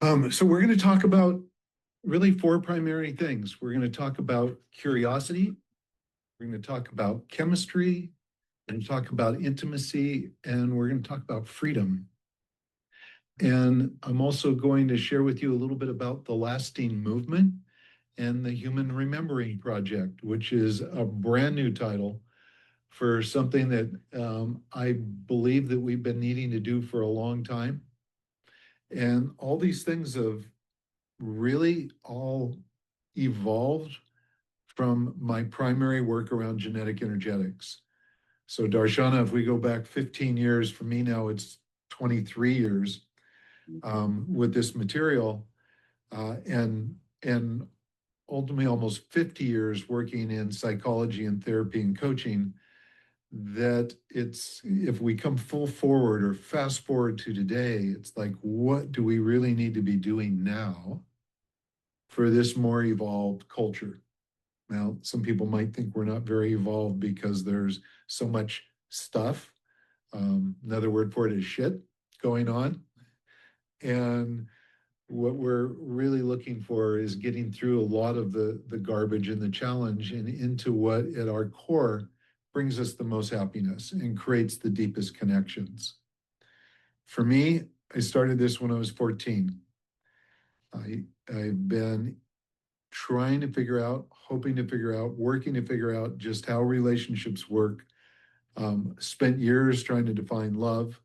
So we're going to talk about really four primary things. We're going to talk about curiosity. We're going to talk about chemistry. We're going to talk about intimacy, and we're going to talk about freedom. And I'm also going to share with you a little bit about the lasting movement and the Human Remembering Project, which is a brand new title for something that I believe that we've been needing to do for a long time. And all these things have really all evolved from my primary work around genetic energetics. So, Darshana, if we go back 15 years, for me now it's 23 years with this material, and ultimately almost 50 years working in psychology and therapy and coaching. That it's, if we come full forward or fast forward to today, it's like, what do we really need to be doing now for this more evolved culture? Now, some people might think we're not very evolved because there's so much stuff. Another word for it is shit going on. And what we're really looking for is getting through a lot of the garbage and the challenge and into what at our core brings us the most happiness and creates the deepest connections. For me, I started this when I was 14. I've been trying to figure out, hoping to figure out, working to figure out just how relationships work. Spent years trying to define love,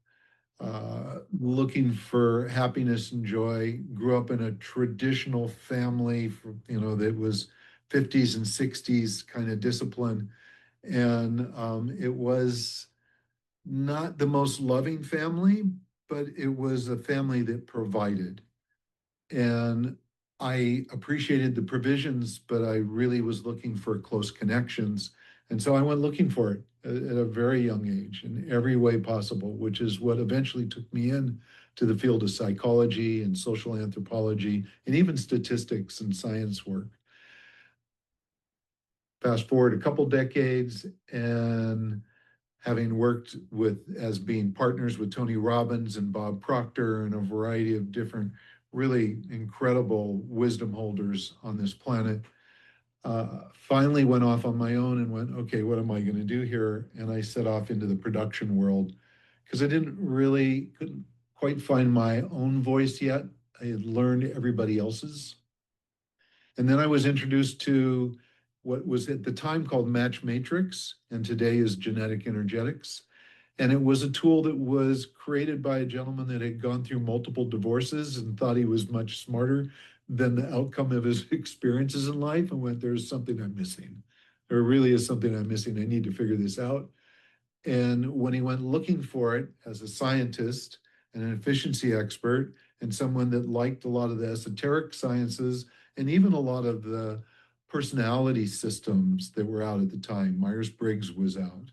looking for happiness and joy. Grew up in a traditional family, that was 50s and 60s kind of discipline. And it was not the most loving family, but it was a family that provided. And I appreciated the provisions, but I really was looking for close connections. And so I went looking for it at a very young age in every way possible, which is what eventually took me in to the field of psychology and social anthropology and even statistics and science work. Fast forward a couple decades, and having worked with as being partners with Tony Robbins and Bob Proctor and a variety of different really incredible wisdom holders on this planet, finally went off on my own and went, okay, what am I going to do here? And I set off into the production world because I couldn't quite find my own voice yet. I had learned everybody else's. And then I was introduced to what was at the time called Match Matrix, and today is genetic energetics. And it was a tool that was created by a gentleman that had gone through multiple divorces and thought he was much smarter than the outcome of his experiences in life, and went, there's something I'm missing. There really is something I'm missing. I need to figure this out. And when he went looking for it as a scientist and an efficiency expert and someone that liked a lot of the esoteric sciences and even a lot of the personality systems that were out at the time, Myers-Briggs was out.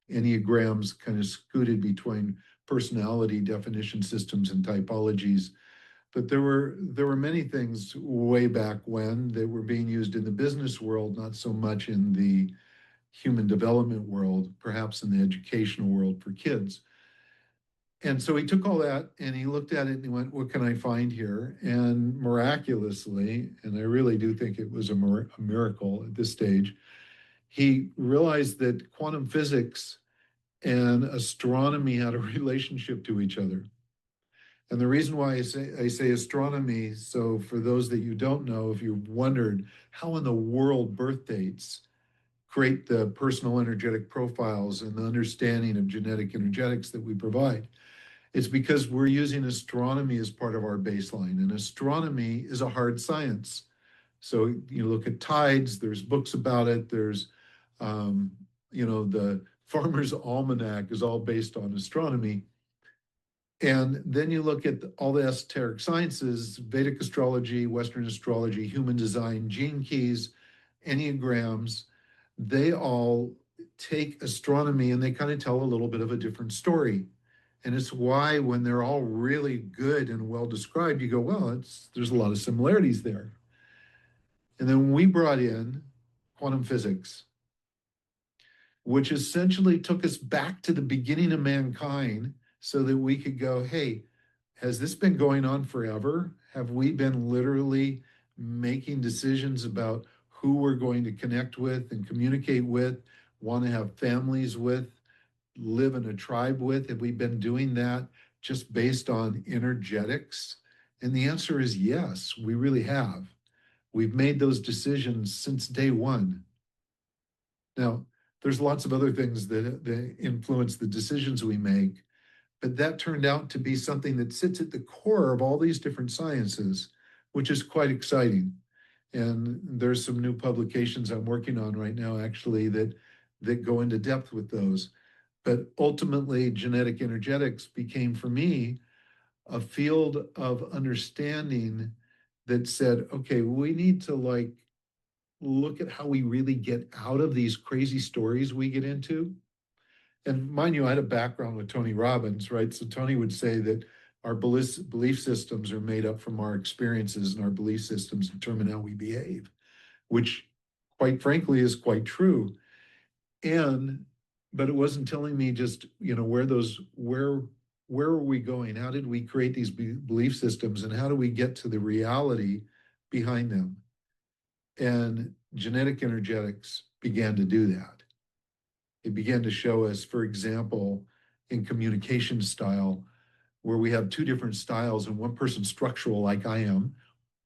Enneagrams kind of scooted between personality definition systems and typologies. But there were many things way back when that were being used in the business world, not so much in the human development world, perhaps in the educational world for kids. And so he took all that and he looked at it and he went, what can I find here? And miraculously, and I really do think it was a miracle at this stage, he realized that quantum physics and astronomy had a relationship to each other. And the reason why I say astronomy, so for those that you don't know, if you've wondered how in the world birth dates create the personal energetic profiles and the understanding of genetic energetics that we provide, it's because we're using astronomy as part of our baseline. And astronomy is a hard science. So you look at tides, there's books about it, there's, the Farmer's Almanac is all based on astronomy. And then you look at all the esoteric sciences, Vedic astrology, Western astrology, human design, gene keys, enneagrams, they all take astronomy and they kind of tell a little bit of a different story. And it's why when they're all really good and well described, you go, well, there's a lot of similarities there. And then we brought in quantum physics, which essentially took us back to the beginning of mankind so that we could go, hey, has this been going on forever? Have we been literally making decisions about who we're going to connect with and communicate with, want to have families with, live in a tribe with? Have we been doing that just based on energetics? And the answer is yes, we really have. We've made those decisions since day one. Now, there's lots of other things that influence the decisions we make, but that turned out to be something that sits at the core of all these different sciences, which is quite exciting. And there's some new publications I'm working on right now, actually, that go into depth with those. But ultimately, genetic energetics became for me a field of understanding that said, okay, we need to like look at how we really get out of these crazy stories we get into. And mind you, I had a background with Tony Robbins, right? So Tony would say that our belief systems are made up from our experiences, and our belief systems determine how we behave, which quite frankly is quite true. And but it wasn't telling me just, where are we going? How did we create these belief systems, and how do we get to the reality behind them? And genetic energetics began to do that. It began to show us, for example, in communication style, where we have two different styles, and one person's structural, like I am,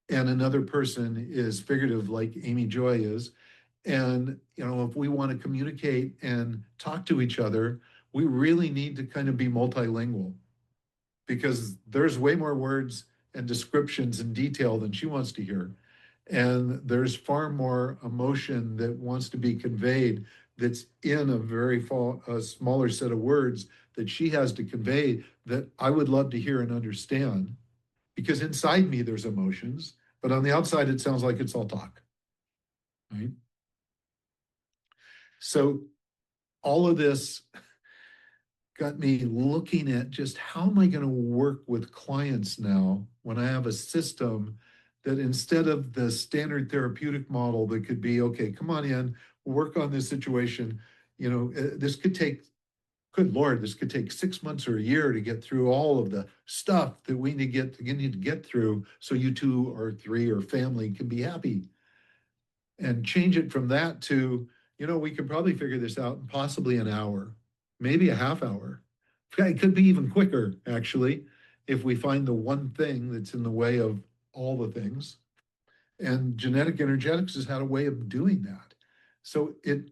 and another person is figurative, like Amy Joy is. And, if we want to communicate and talk to each other, we really need to kind of be multilingual, because there's way more words and descriptions and detail than she wants to hear. And there's far more emotion that wants to be conveyed that's in a smaller set of words that she has to convey, that I would love to hear and understand. Because inside me, there's emotions, but on the outside, it sounds like it's all talk, right? So all of this got me looking at just how am I going to work with clients now when I have a system that, instead of the standard therapeutic model that could be, okay, come on in, work on this situation. This could take, good Lord, this could take 6 months or a year to get through all of the stuff that we need to get through so you two or three or family can be happy. And change it from that to, we could probably figure this out in possibly an hour, maybe a half hour. It could be even quicker, actually, if we find the one thing that's in the way of all the things. And genetic energetics has had a way of doing that. So it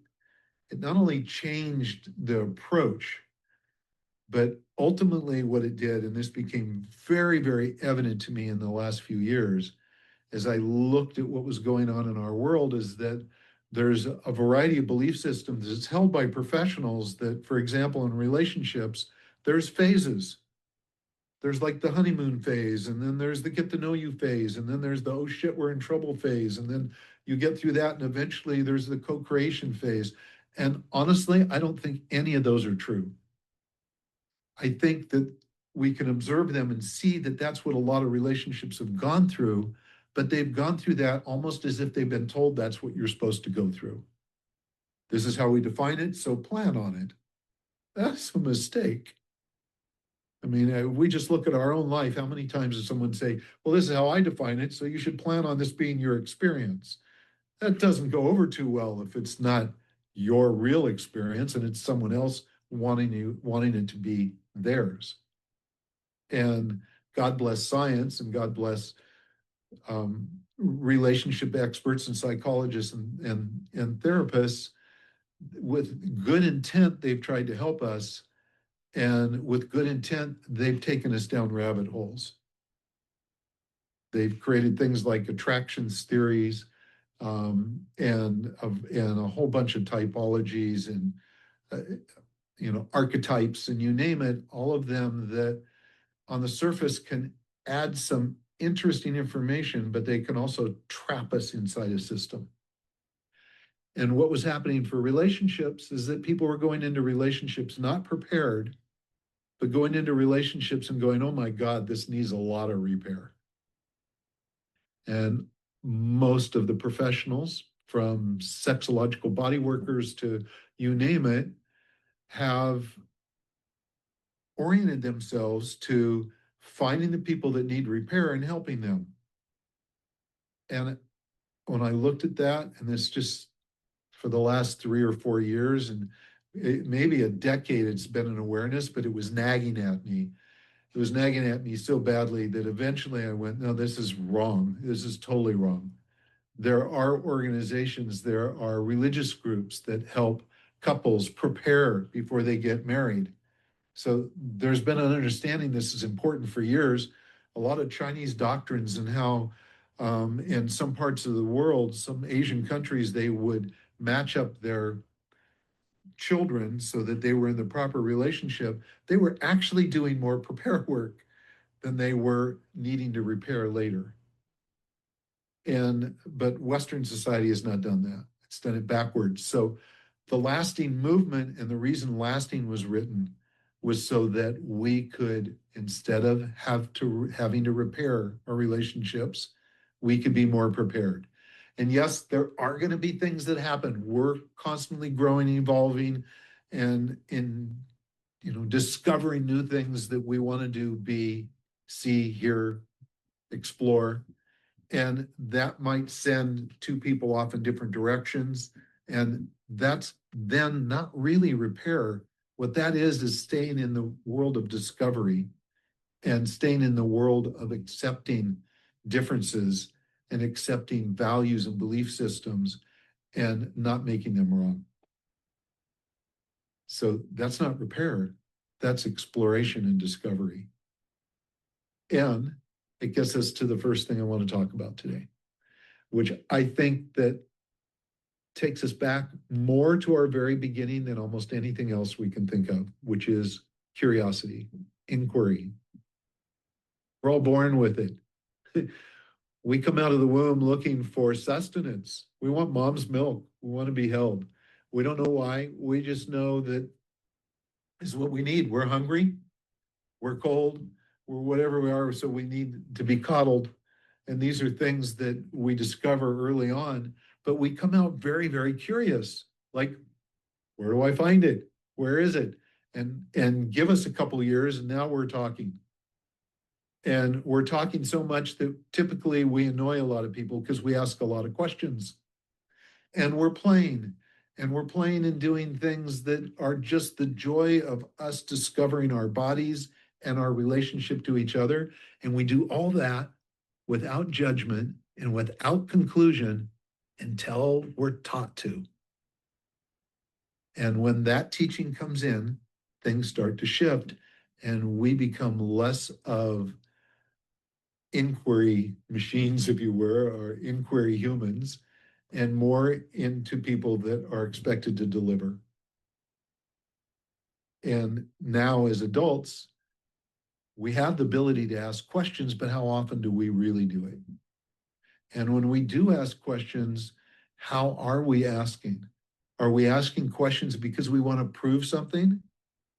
not only changed the approach, but ultimately what it did, and this became very, very evident to me in the last few years, as I looked at what was going on in our world, is that there's a variety of belief systems that's held by professionals that, for example, in relationships, there's phases. There's like the honeymoon phase, and then there's the get to know you phase, and then there's the oh shit, we're in trouble phase, and then you get through that, and eventually there's the co-creation phase. And honestly, I don't think any of those are true. I think that we can observe them and see that that's what a lot of relationships have gone through, but they've gone through that almost as if they've been told that's what you're supposed to go through. This is how we define it, so plan on it. That's a mistake. I mean, we just look at our own life. How many times does someone say, well, this is how I define it, so you should plan on this being your experience? That doesn't go over too well if it's not your real experience and it's someone else wanting it to be theirs. And God bless science, and God bless relationship experts and psychologists and therapists. With good intent, they've tried to help us. And with good intent, they've taken us down rabbit holes. They've created things like attractions theories, and a whole bunch of typologies and archetypes, and you name it, all of them that on the surface can add some interesting information, but they can also trap us inside a system. And what was happening for relationships is that people were going into relationships not prepared, but going into relationships and going, oh my God, this needs a lot of repair. And most of the professionals, from sexological body workers to you name it, have oriented themselves to finding the people that need repair and helping them. And when I looked at that, and this just for the last 3 or 4 years, and maybe a decade, it's been an awareness, but it was nagging at me. It was nagging at me so badly that eventually I went, no, this is wrong. This is totally wrong. There are organizations, there are religious groups that help couples prepare before they get married. So there's been an understanding this is important for years. A lot of Chinese doctrines and how in some parts of the world, some Asian countries, they would match up their children so that they were in the proper relationship. They were actually doing more prepare work than they were needing to repair later. But Western society has not done that. It's done it backwards. So the lasting movement, and the reason lasting was written, was so that we could, instead of having to repair our relationships, we could be more prepared. And yes, there are going to be things that happen. We're constantly growing, evolving, and in discovering new things that we want to do, be, see, hear, explore. And that might send two people off in different directions. And that's then not really repair. What that is staying in the world of discovery and staying in the world of accepting differences and accepting values and belief systems and not making them wrong. So that's not repair, that's exploration and discovery. And it gets us to the first thing I want to talk about today, which I think that takes us back more to our very beginning than almost anything else we can think of, which is curiosity, inquiry. We're all born with it. We come out of the womb looking for sustenance. We want mom's milk. We want to be held. We don't know why. We just know that is what we need. We're hungry. We're cold. We're whatever we are. So we need to be coddled. And these are things that we discover early on, but we come out very, very curious. Like, where do I find it? Where is it? And give us a couple of years, and now we're talking. And we're talking so much that typically we annoy a lot of people because we ask a lot of questions. And we're playing. And we're playing and doing things that are just the joy of us discovering our bodies and our relationship to each other. And we do all that without judgment and without conclusion until we're taught to. And when that teaching comes in, things start to shift, and we become less of inquiry machines, if you were, or inquiry humans, and more into people that are expected to deliver. And now, as adults, we have the ability to ask questions, but how often do we really do it? And when we do ask questions, how are we asking? Are we asking questions because we want to prove something?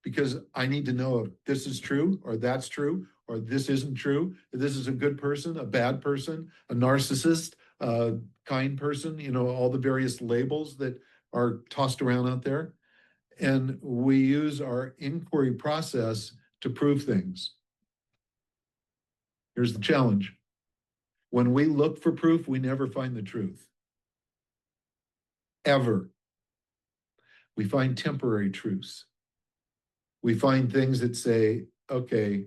Because I need to know if this is true, or that's true, or this isn't true. This is a good person, a bad person, a narcissist, a kind person, all the various labels that are tossed around out there. And we use our inquiry process to prove things. Here's the challenge. When we look for proof, we never find the truth. Ever. We find temporary truths. We find things that say, okay,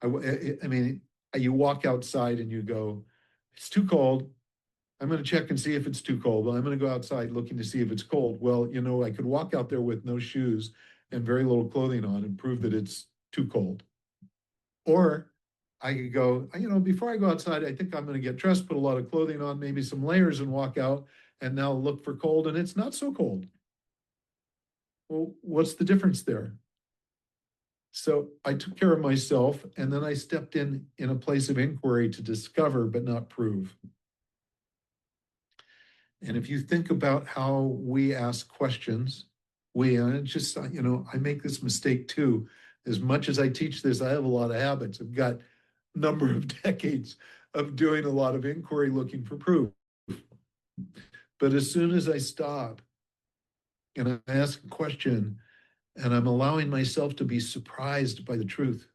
I mean, you walk outside and you go, it's too cold. I'm going to check and see if it's too cold. Well, I'm going to go outside looking to see if it's cold. Well, I could walk out there with no shoes and very little clothing on and prove that it's too cold. Or I could go, before I go outside, I think I'm going to get dressed, put a lot of clothing on, maybe some layers, and walk out and now look for cold, and it's not so cold. Well, what's the difference there? So I took care of myself, and then I stepped in a place of inquiry to discover, but not prove. And if you think about how we ask questions, I make this mistake too. As much as I teach this, I have a lot of habits. I've got a number of decades of doing a lot of inquiry looking for proof. But as soon as I stop and I ask a question, and I'm allowing myself to be surprised by the truth,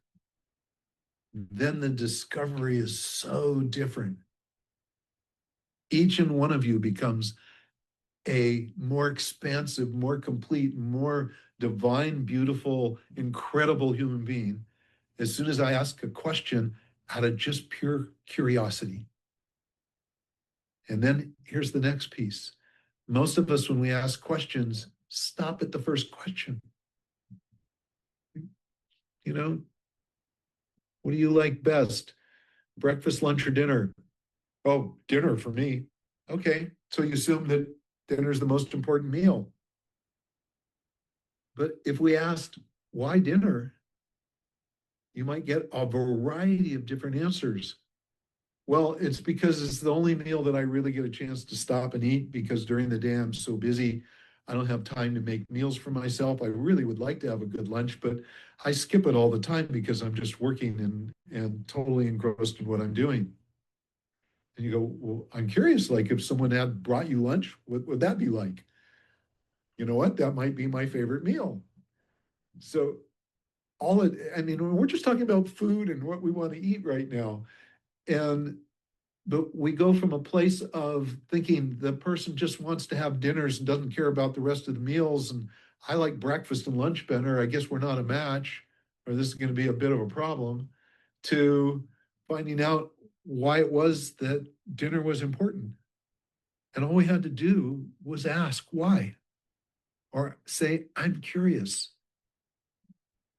then the discovery is so different. Each and one of you becomes a more expansive, more complete, more divine, beautiful, incredible human being as soon as I ask a question out of just pure curiosity. And then here's the next piece. Most of us, when we ask questions, stop at the first question. You know, what do you like best? Breakfast, lunch, or dinner? Oh, dinner for me. Okay. So you assume that dinner is the most important meal. But if we asked, why dinner? You might get a variety of different answers. Well, it's because it's the only meal that I really get a chance to stop and eat because during the day I'm so busy. I don't have time to make meals for myself. I really would like to have a good lunch, but I skip it all the time because I'm just working and totally engrossed in what I'm doing. And you go, well, I'm curious, like if someone had brought you lunch, what would that be like? You know what? That might be my favorite meal. So I mean, we're just talking about food and what we want to eat right now. And but we go from a place of thinking the person just wants to have dinners and doesn't care about the rest of the meals. And I like breakfast and lunch better. I guess we're not a match, or this is going to be a bit of a problem, to finding out why it was that dinner was important. And all we had to do was ask why, or say, I'm curious.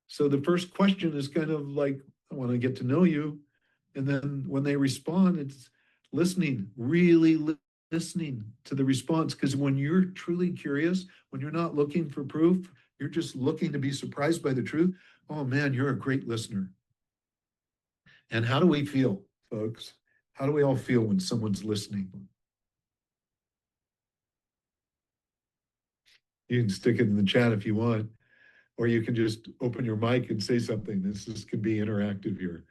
So the first question is kind of like, I want to get to know you. And then when they respond, it's listening, really listening to the response. Because when you're truly curious, when you're not looking for proof, you're just looking to be surprised by the truth. Oh man, you're a great listener. And how do we feel, folks? How do we all feel when someone's listening? You can stick it in the chat if you want, or you can just open your mic and say something. This can be interactive here.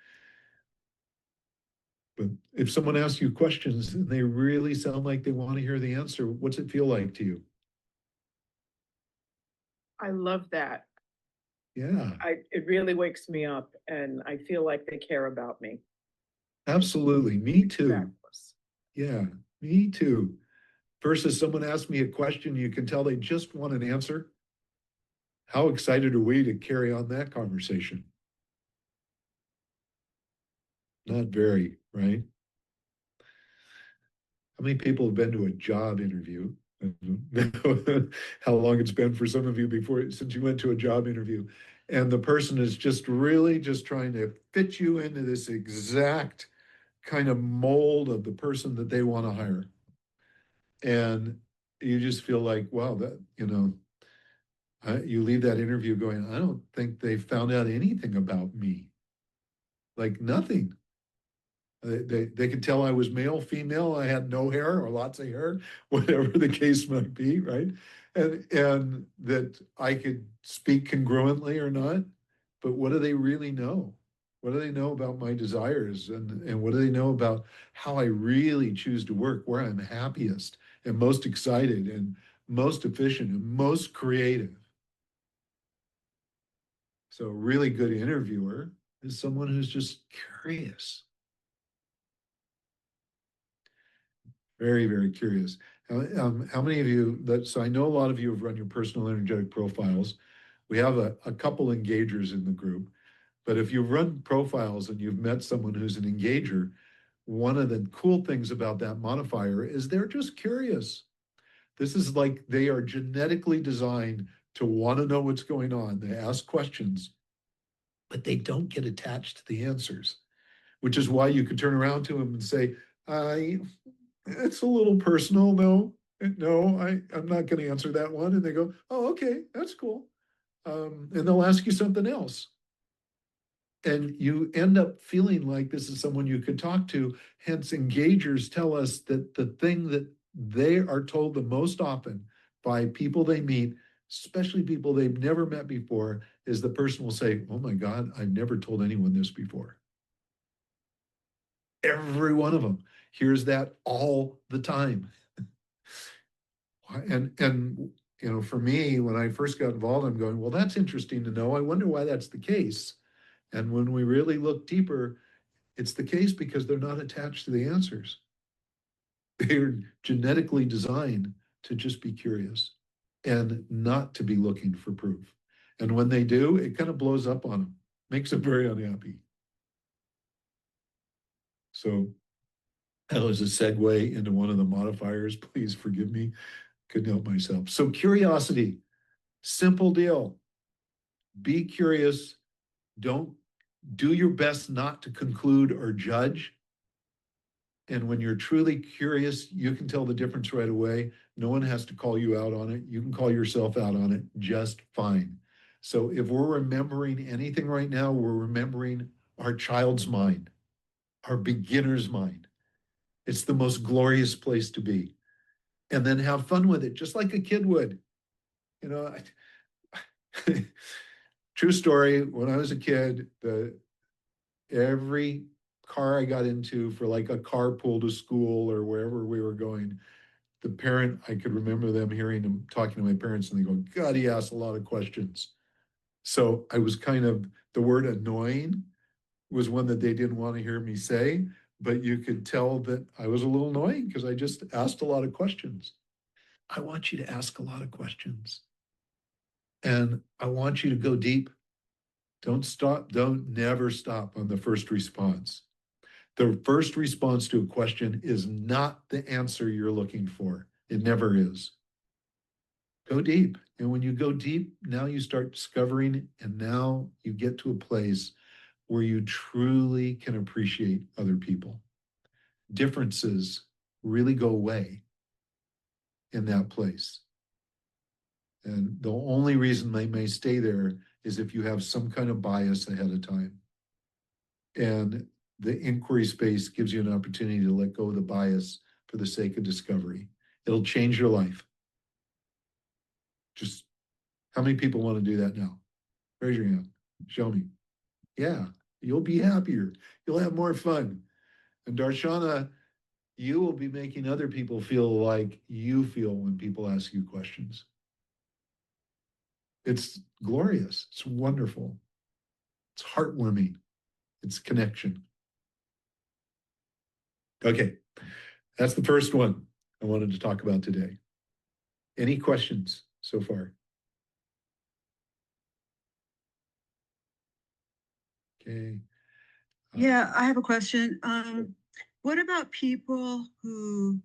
But if someone asks you questions and they really sound like they want to hear the answer, what's it feel like to you? I love that. Yeah, It really wakes me up and I feel like they care about me. absolutely. Me too. Fabulous. Yeah, me too. Versus someone asks me a question, you can tell they just want an answer. How excited are we to carry on that conversation? Not very, right? How many people have been to a job interview? How long it's been for some of you before since you went to a job interview, and the person is just really just trying to fit you into this exact kind of mold of the person that they want to hire, and you just feel like, wow, that you leave that interview going, I don't think they found out anything about me, like nothing. They could tell I was male, female, I had no hair or lots of hair, whatever the case might be, right? And that I could speak congruently or not. But what do they really know? What do they know about my desires? And what do they know about how I really choose to work, where I'm happiest and most excited and most efficient and most creative? So a really good interviewer is someone who's just curious. Very, very curious. How many of you so I know a lot of you have run your personal energetic profiles. We have a couple engagers in the group, but if you've run profiles and you've met someone who's an engager, one of the cool things about that modifier is they're just curious. This is like they are genetically designed to want to know what's going on. They ask questions, but they don't get attached to the answers, which is why you could turn around to them and say, I it's a little personal. No, I'm not going to answer that one. And they go, oh, okay, that's cool. And they'll ask you something else. And you end up feeling like this is someone you could talk to. Hence, engagers tell us that the thing that they are told the most often by people they meet, especially people they've never met before, is the person will say, oh my God, I've never told anyone this before. Every one of them hears that all the time. And for me, when I first got involved, I'm going, well, that's interesting to know. I wonder why that's the case. And when we really look deeper, it's the case because they're not attached to the answers. They're genetically designed to just be curious and not to be looking for proof. And when they do, it kind of blows up on them, makes them very unhappy. So that was a segue into one of the modifiers. Please forgive me. Couldn't help myself. So curiosity, simple deal. Be curious. Don't do your best not to conclude or judge. And when you're truly curious, you can tell the difference right away. No one has to call you out on it. You can call yourself out on it just fine. So if we're remembering anything right now, we're remembering our child's mind, our beginner's mind. It's the most glorious place to be. And then have fun with it, just like a kid would. You know, true story, when I was a kid, every car I got into for like a carpool to school or wherever we were going, the parent, I could remember them hearing them talking to my parents and they go, God, he asks a lot of questions. So I was kind of, the word annoying was one that they didn't want to hear me say, but you could tell that I was a little annoying because I just asked a lot of questions. I want you to ask a lot of questions. And I want you to go deep. Don't stop. Don't never stop on the first response. The first response to a question is not the answer you're looking for. It never is. Go deep. And when you go deep, now you start discovering, and now you get to a place where you truly can appreciate other people. Differences really go away in that place. And the only reason they may stay there is if you have some kind of bias ahead of time. And the inquiry space gives you an opportunity to let go of the bias for the sake of discovery. It'll change your life. Just how many people want to do that now? Raise your hand. Show me. Yeah, you'll be happier. You'll have more fun. And Darshana, you will be making other people feel like you feel when people ask you questions. It's glorious. It's wonderful. It's heartwarming. It's connection. Okay, that's the first one I wanted to talk about today. Any questions so far? Okay. Yeah, I have a question. What about people who,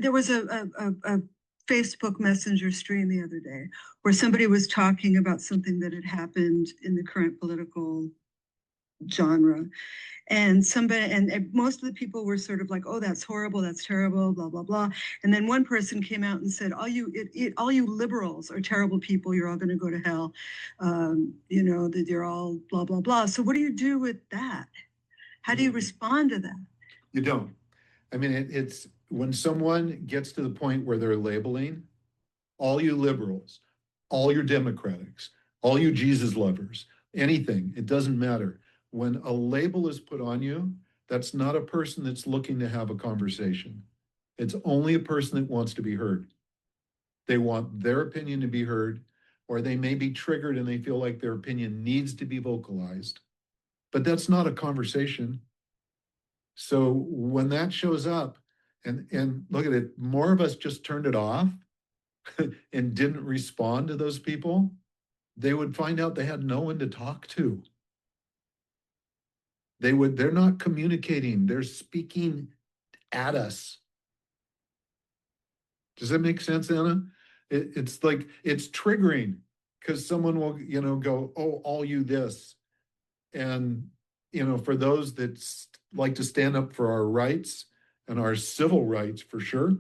there was a Facebook Messenger stream the other day where somebody was talking about something that had happened in the current political genre. And most of the people were sort of like, oh, that's horrible, that's terrible, blah, blah, blah. And then one person came out and said, all you liberals are terrible people, you're all going to go to hell. That you're all blah, blah, blah. So what do you do with that? How do you respond to that? You don't. I mean, it's when someone gets to the point where they're labeling all you liberals, all your Democrats, all you Jesus lovers, anything, it doesn't matter. When a label is put on you, that's not a person that's looking to have a conversation. It's only a person that wants to be heard. They want their opinion to be heard, or they may be triggered and they feel like their opinion needs to be vocalized. But that's not a conversation. So when that shows up, and look at it, more of us just turned it off and didn't respond to those people, they would find out they had no one to talk to. They're not communicating, they're speaking at us. Does that make sense, Anna? It's like, it's triggering because someone will, go, oh, all you this. And, for those that like to stand up for our rights and our civil rights for sure,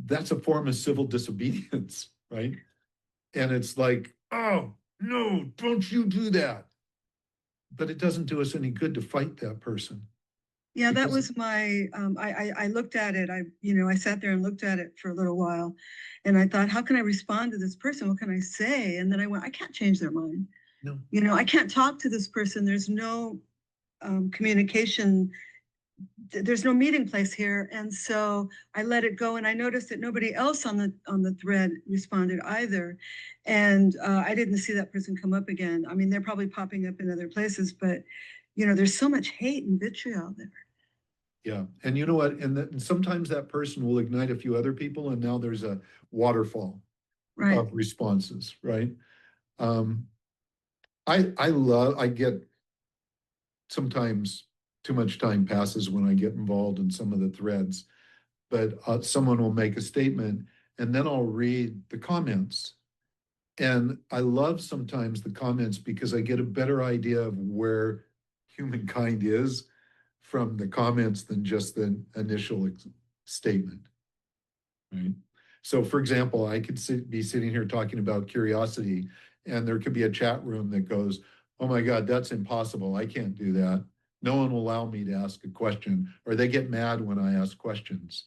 that's a form of civil disobedience, right? And it's like, oh, no, don't you do that. But it doesn't do us any good to fight that person. Yeah, that was my, I looked at it. I sat there and looked at it for a little while and I thought, how can I respond to this person? What can I say? And then I went, I can't change their mind. No. I can't talk to this person. There's no communication there's no meeting place here. And so I let it go, and I noticed that nobody else on the thread responded either. And I didn't see that person come up again. I mean, they're probably popping up in other places, but there's so much hate and vitriol there. Yeah, and you know what? And sometimes that person will ignite a few other people, and now there's a waterfall Right. of responses, right? Um, I get sometimes too much time passes when I get involved in some of the threads, but someone will make a statement, and then I'll read the comments. And I love sometimes the comments because I get a better idea of where humankind is from the comments than just the initial statement, right? So for example, I could be sitting here talking about curiosity, and there could be a chat room that goes, oh my God, that's impossible. I can't do that. No one will allow me to ask a question, or they get mad when I ask questions.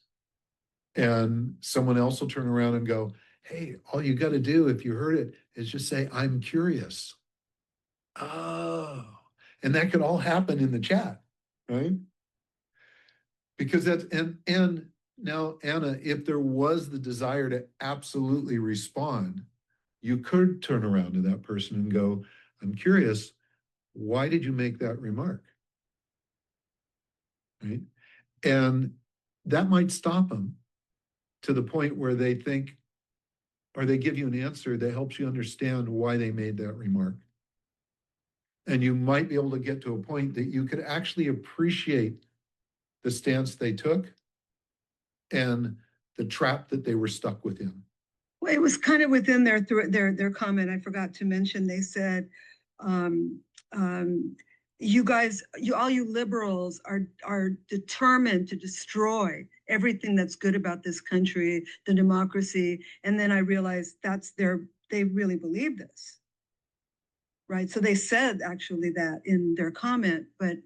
And someone else will turn around and go, hey, all you got to do if you heard it is just say, I'm curious. Oh, and that could all happen in the chat, right? Because and now, Anna, if there was the desire to absolutely respond, you could turn around to that person and go, I'm curious, why did you make that remark? Right? And that might stop them to the point where they think, or they give you an answer that helps you understand why they made that remark. And you might be able to get to a point that you could actually appreciate the stance they took and the trap that they were stuck within. Well, it was kind of within their comment. I forgot to mention. They said, um, "You guys, all you liberals are determined to destroy everything that's good about this country, the democracy." And then I realized they really believe this, right? So they said actually that in their comment, but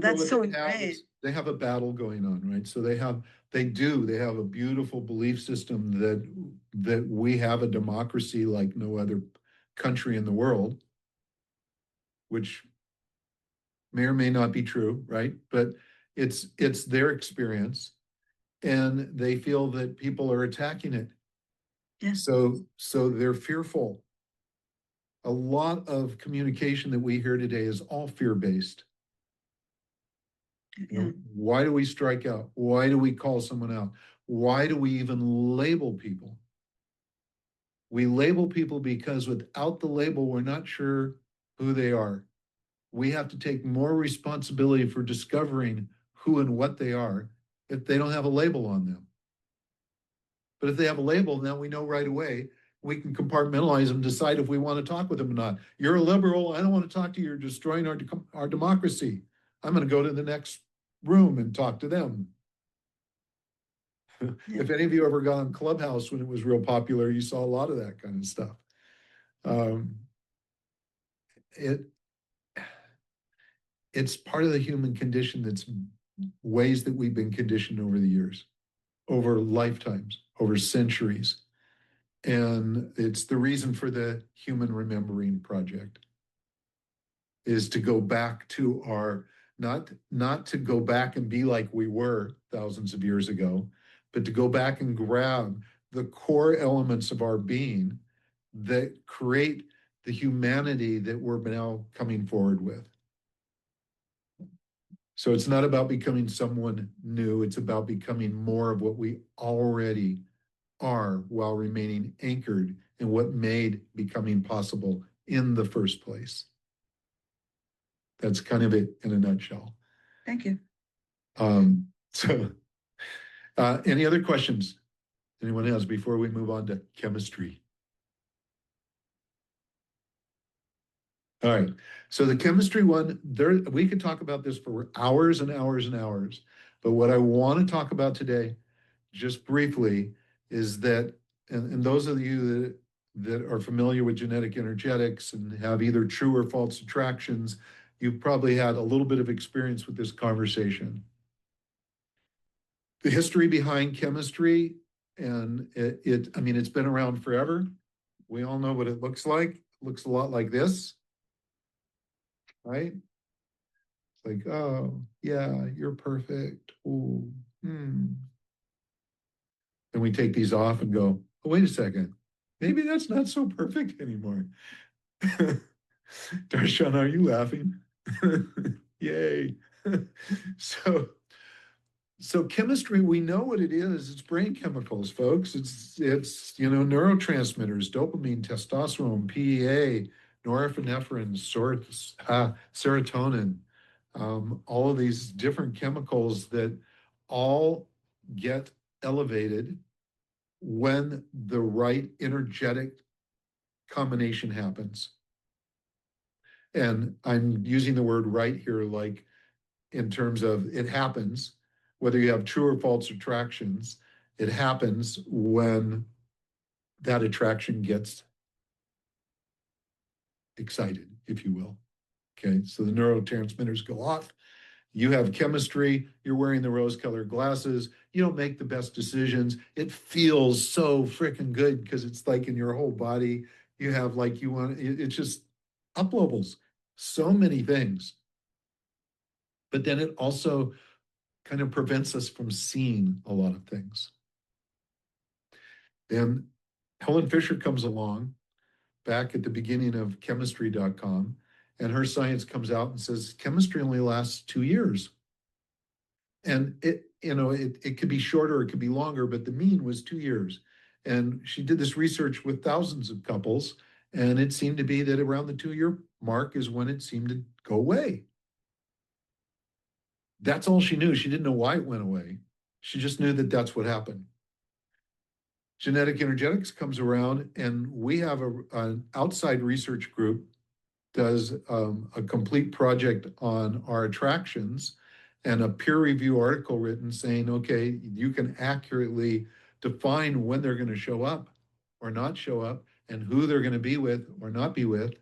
that's so ingrained. They have a battle going on, right? So they have a beautiful belief system that we have a democracy like no other country in the world, which may or may not be true, right? But it's their experience, and they feel that people are attacking it. Yeah. So they're fearful. A lot of communication that we hear today is all fear-based. Yeah. Why do we strike out? Why do we call someone out? Why do we even label people? We label people because without the label, we're not sure who they are. We have to take more responsibility for discovering who and what they are if they don't have a label on them. But if they have a label, then we know right away. We can compartmentalize them, decide if we want to talk with them or not. You're a liberal. I don't want to talk to you. You're destroying our democracy. I'm going to go to the next room and talk to them. Yeah. If any of you ever got on Clubhouse when it was real popular, you saw a lot of that kind of stuff. It's part of the human condition. That's ways that we've been conditioned over the years, over lifetimes, over centuries. And it's the reason for the Human Remembering Project, is to go back to our, not to go back and be like we were thousands of years ago, but to go back and grab the core elements of our being that create the humanity that we're now coming forward with. So it's not about becoming someone new, it's about becoming more of what we already are while remaining anchored in what made becoming possible in the first place. That's kind of it in a nutshell. Thank you. So any other questions anyone has before we move on to chemistry? All right, so the chemistry one, we could talk about this for hours and hours and hours, but what I want to talk about today, just briefly, is that, and those of you that are familiar with genetic energetics and have either true or false attractions, you've probably had a little bit of experience with this conversation. The history behind chemistry, and I mean, it's been around forever. We all know what it looks like. It looks a lot like this, right? It's like, oh, yeah, you're perfect. Ooh, hmm. And we take these off and go, oh, wait a second. Maybe that's not so perfect anymore. Darshan, are you laughing? Yay. so so chemistry, we know what it is. It's brain chemicals, folks. It's neurotransmitters, dopamine, testosterone, PEA, norepinephrine, serotonin, all of these different chemicals that all get elevated when the right energetic combination happens. And I'm using the word right here, like in terms of it happens, whether you have true or false attractions, it happens when that attraction gets excited, if you will. Okay, so the neurotransmitters go off. You have chemistry, you're wearing the rose colored glasses, you don't make the best decisions. It feels so freaking good because it's like in your whole body. You have like you want it's just up levels, so many things. But then it also kind of prevents us from seeing a lot of things. Then Helen Fisher comes along back at the beginning of chemistry.com, and her science comes out and says chemistry only lasts 2 years. And it could be shorter, it could be longer, but the mean was 2 years. And she did this research with thousands of couples, and it seemed to be that around the 2 year mark is when it seemed to go away. That's all she knew. She didn't know why it went away. She just knew that that's what happened. Genetic energetics comes around, and we have an outside research group does a complete project on our attractions and a peer review article written saying, okay, you can accurately define when they're going to show up or not show up and who they're going to be with or not be with.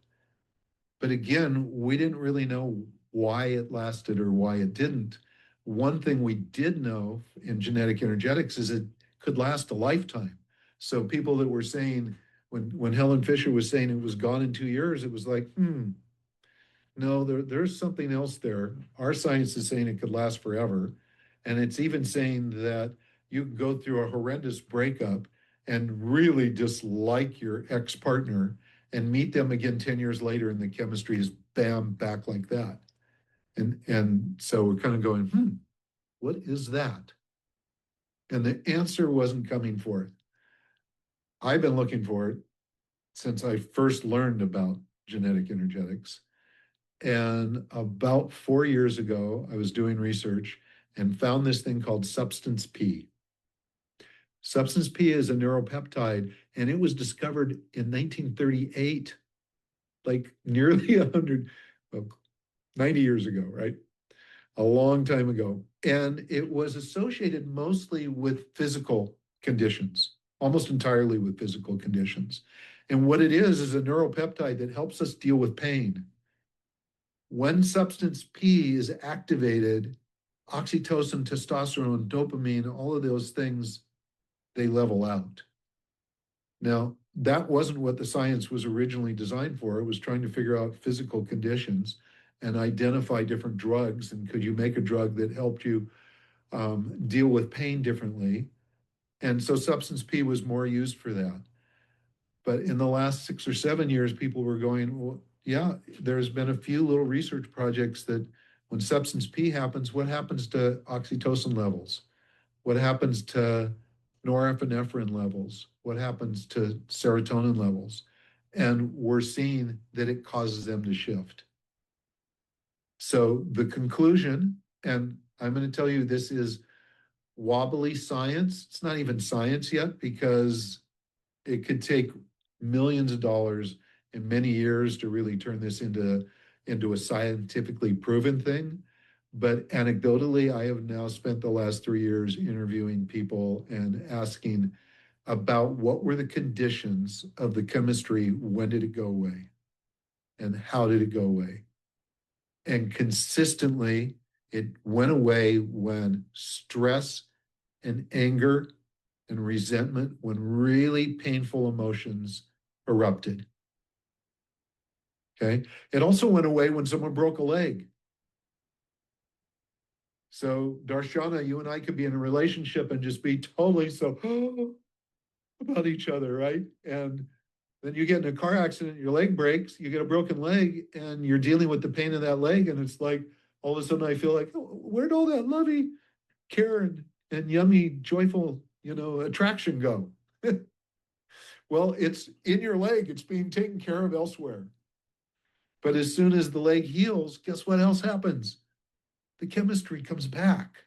But again, we didn't really know why it lasted or why it didn't. One thing we did know in genetic energetics is it could last a lifetime. So people that were saying, when Helen Fisher was saying it was gone in 2 years, it was like, no, there's something else there. Our science is saying it could last forever. And it's even saying that you can go through a horrendous breakup and really dislike your ex-partner and meet them again 10 years later, and the chemistry is bam, back like that. And so we're kind of going, what is that? And the answer wasn't coming forth. I've been looking for it since I first learned about genetic energetics. And about 4 years ago, I was doing research and found this thing called substance P. Substance P is a neuropeptide, and it was discovered in 1938, like nearly 100, well, 90 years ago, right? A long time ago. And it was associated mostly with physical conditions, almost entirely with physical conditions. And what it is a neuropeptide that helps us deal with pain. When substance P is activated, oxytocin, testosterone, dopamine, all of those things, they level out. Now, that wasn't what the science was originally designed for. It was trying to figure out physical conditions and identify different drugs. And could you make a drug that helped you deal with pain differently? And so substance P was more used for that. But in the last 6 or 7 years, people were going, well, yeah, there's been a few little research projects that when substance P happens, what happens to oxytocin levels? What happens to norepinephrine levels? What happens to serotonin levels? And we're seeing that it causes them to shift. So the conclusion, and I'm going to tell you this is wobbly science. It's not even science yet because it could take millions of dollars and many years to really turn this into a scientifically proven thing. But anecdotally, I have now spent the last 3 years interviewing people and asking about what were the conditions of the chemistry, when did it go away, and how did it go away? And consistently, it went away when stress and anger and resentment, when really painful emotions erupted. Okay. It also went away when someone broke a leg. So Darshana, you and I could be in a relationship and just be totally so about each other, right? And then you get in a car accident, your leg breaks, you get a broken leg, and you're dealing with the pain of that leg. And it's like, all of a sudden I feel like, oh, where'd all that lovey care and yummy, joyful, attraction go? Well, it's in your leg, it's being taken care of elsewhere. But as soon as the leg heals, guess what else happens? The chemistry comes back.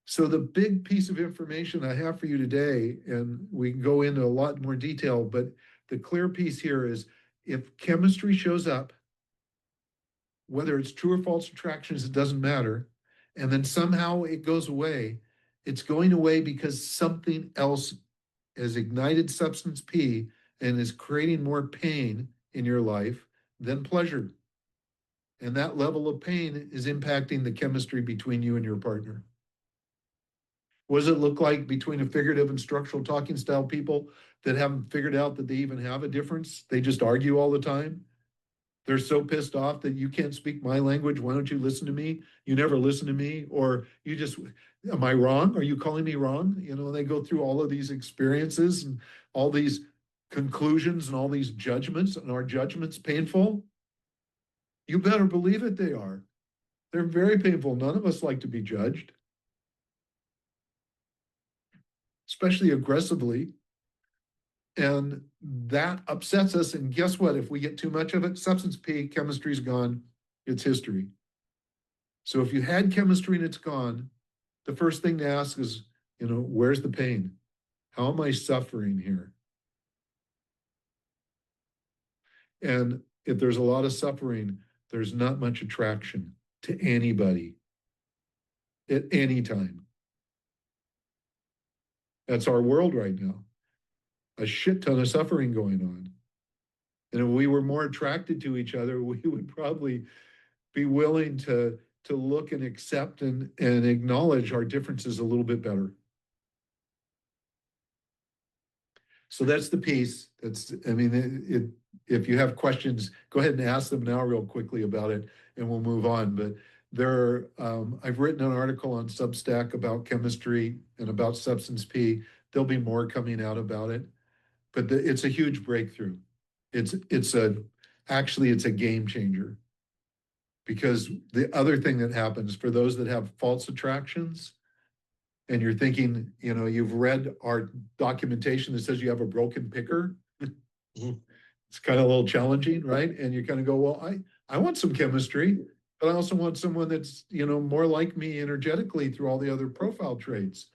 So the big piece of information I have for you today, and we can go into a lot more detail, but the clear piece here is if chemistry shows up, whether it's true or false attractions, it doesn't matter. And then somehow it goes away. It's going away because something else has ignited substance P and is creating more pain in your life than pleasure. And that level of pain is impacting the chemistry between you and your partner. What does it look like between a figurative and structural talking style people that haven't figured out that they even have a difference? They just argue all the time. They're so pissed off that you can't speak my language. Why don't you listen to me? You never listen to me. Or you just, am I wrong? Are you calling me wrong? They go through all of these experiences and all these conclusions and all these judgments, and are judgments painful? You better believe it, they are. They're very painful. None of us like to be judged, especially aggressively. And that upsets us. And guess what? If we get too much of it, substance P, chemistry's gone, it's history. So if you had chemistry and it's gone, the first thing to ask is, where's the pain? How am I suffering here? And if there's a lot of suffering, there's not much attraction to anybody at any time. That's our world right now. A shit ton of suffering going on. And if we were more attracted to each other, we would probably be willing to look and accept and acknowledge our differences a little bit better. So that's the piece. If you have questions, go ahead and ask them now real quickly about it, and we'll move on. But I've written an article on Substack about chemistry and about substance P. There'll be more coming out about it, but it's a huge breakthrough. It's a game changer. Because the other thing that happens for those that have false attractions, and you're thinking, you've read our documentation that says you have a broken picker. It's kind of a little challenging, right? And you kind of go, well, I want some chemistry, but I also want someone that's, more like me energetically through all the other profile traits.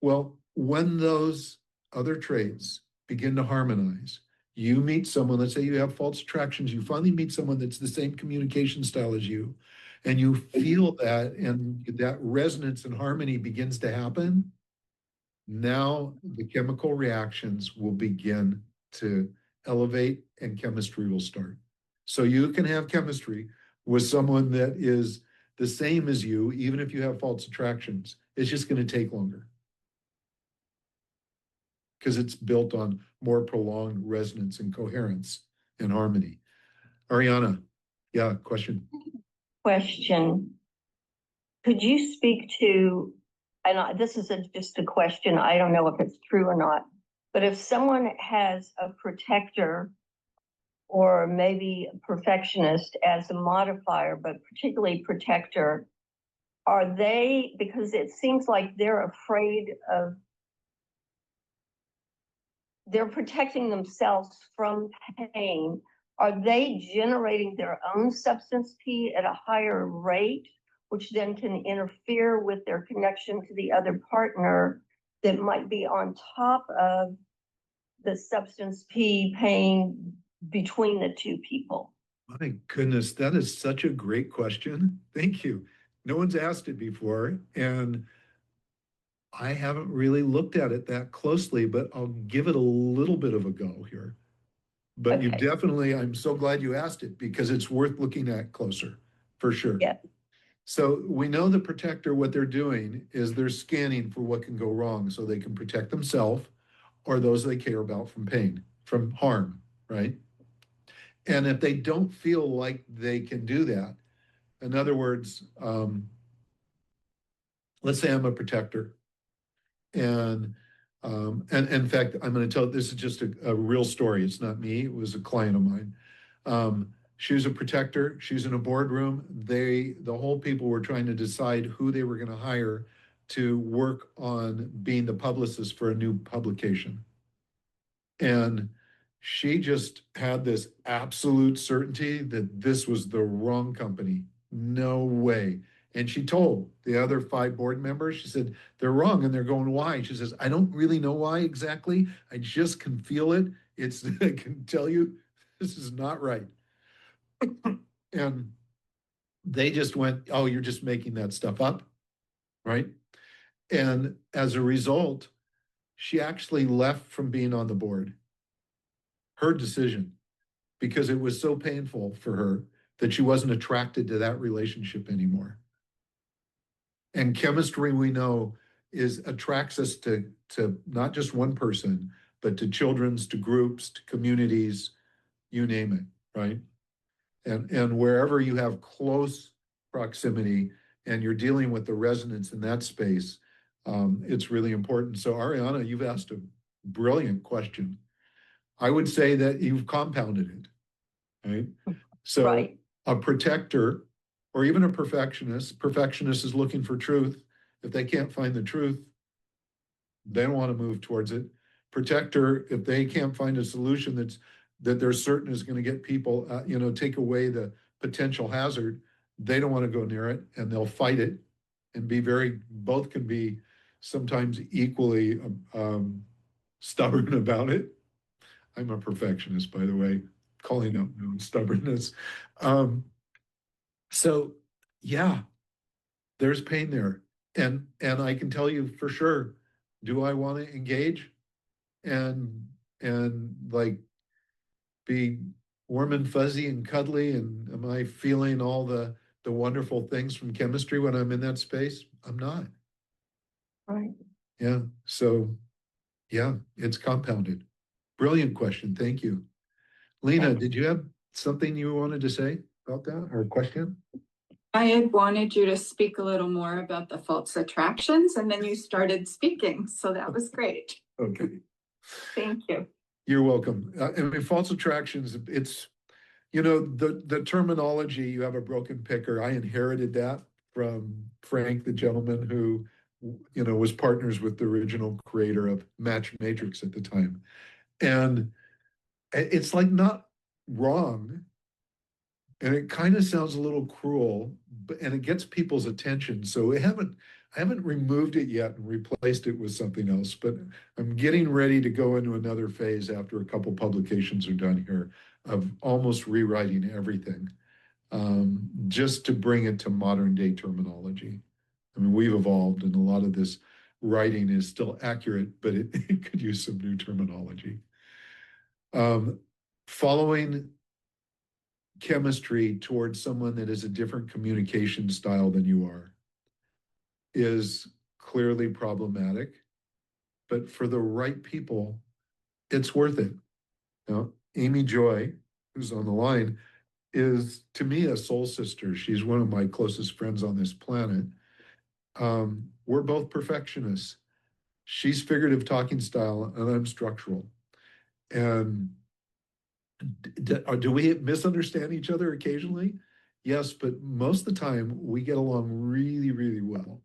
Well, when those other traits begin to harmonize, you meet someone, let's say you have false attractions, you finally meet someone that's the same communication style as you, and you feel that, and that resonance and harmony begins to happen. Now the chemical reactions will begin to elevate and chemistry will start. So you can have chemistry with someone that is the same as you, even if you have false attractions. It's just going to take longer, because it's built on more prolonged resonance and coherence and harmony. Ariana, yeah, question. Could you speak to, this is just a question, I don't know if it's true or not, but if someone has a protector or maybe a perfectionist as a modifier, but particularly protector, are they, because it seems like they're protecting themselves from pain, are they generating their own substance P at a higher rate, which then can interfere with their connection to the other partner that might be on top of the substance P pain between the two people? My goodness, that is such a great question. Thank you. No one's asked it before, and I haven't really looked at it that closely, but I'll give it a little bit of a go here. But you definitely, I'm so glad you asked it, because it's worth looking at closer, for sure. Yeah. So we know the protector, what they're doing is they're scanning for what can go wrong so they can protect themselves or those they care about from pain, from harm, right? And if they don't feel like they can do that, in other words, let's say I'm a protector. And in fact, I'm going to tell, this is just a real story. It's not me. It was a client of mine. She was a protector. She's in a boardroom. The whole people were trying to decide who they were going to hire to work on being the publicist for a new publication. And she just had this absolute certainty that this was the wrong company. No way. And she told the other 5 board members, she said, they're wrong. And they're going, why? She says, I don't really know why exactly. I just can feel it. It's, I can tell you, this is not right. And they just went, oh, you're just making that stuff up. Right. And as a result, she actually left from being on the board. Her decision, because it was so painful for her that she wasn't attracted to that relationship anymore. And chemistry, we know, is attracts us to not just one person, but to children's, to groups, to communities, you name it, right? And wherever you have close proximity and you're dealing with the resonance in that space, it's really important. So Ariana, you've asked a brilliant question. I would say that you've compounded it, right? So Right. a protector or even a perfectionist is looking for truth. If they can't find the truth, they don't want to move towards it. Protector, if they can't find a solution that they're certain is going to get people, take away the potential hazard, they don't want to go near it and they'll fight it and both can be sometimes equally stubborn about it. I'm a perfectionist, by the way, calling out my own stubbornness. So yeah, there's pain there. And I can tell you for sure, do I want to engage and like be warm and fuzzy and cuddly? And am I feeling all the wonderful things from chemistry when I'm in that space? I'm not. Right. Yeah. So yeah, it's compounded. Brilliant question. Thank you. Lena, did you have something you wanted to say about that or a question? I had wanted you to speak a little more about the false attractions, and then you started speaking, so that was great. Okay. Thank you. You're welcome. I mean, false attractions, it's, the terminology, you have a broken picker. I inherited that from Frank, the gentleman who, was partners with the original creator of Match Matrix at the time. And it's like not wrong. And it kind of sounds a little cruel, and it gets people's attention. So I haven't removed it yet and replaced it with something else, but I'm getting ready to go into another phase after a couple publications are done here of almost rewriting everything, just to bring it to modern day terminology. I mean, we've evolved and a lot of this writing is still accurate, but it could use some new terminology. Following chemistry towards someone that is a different communication style than you are is clearly problematic, but for the right people, it's worth it. Now, Amy Joy, who's on the line, is to me a soul sister. She's one of my closest friends on this planet. We're both perfectionists. She's figurative talking style and I'm structural. And do we misunderstand each other occasionally? Yes, but most of the time we get along really, really well.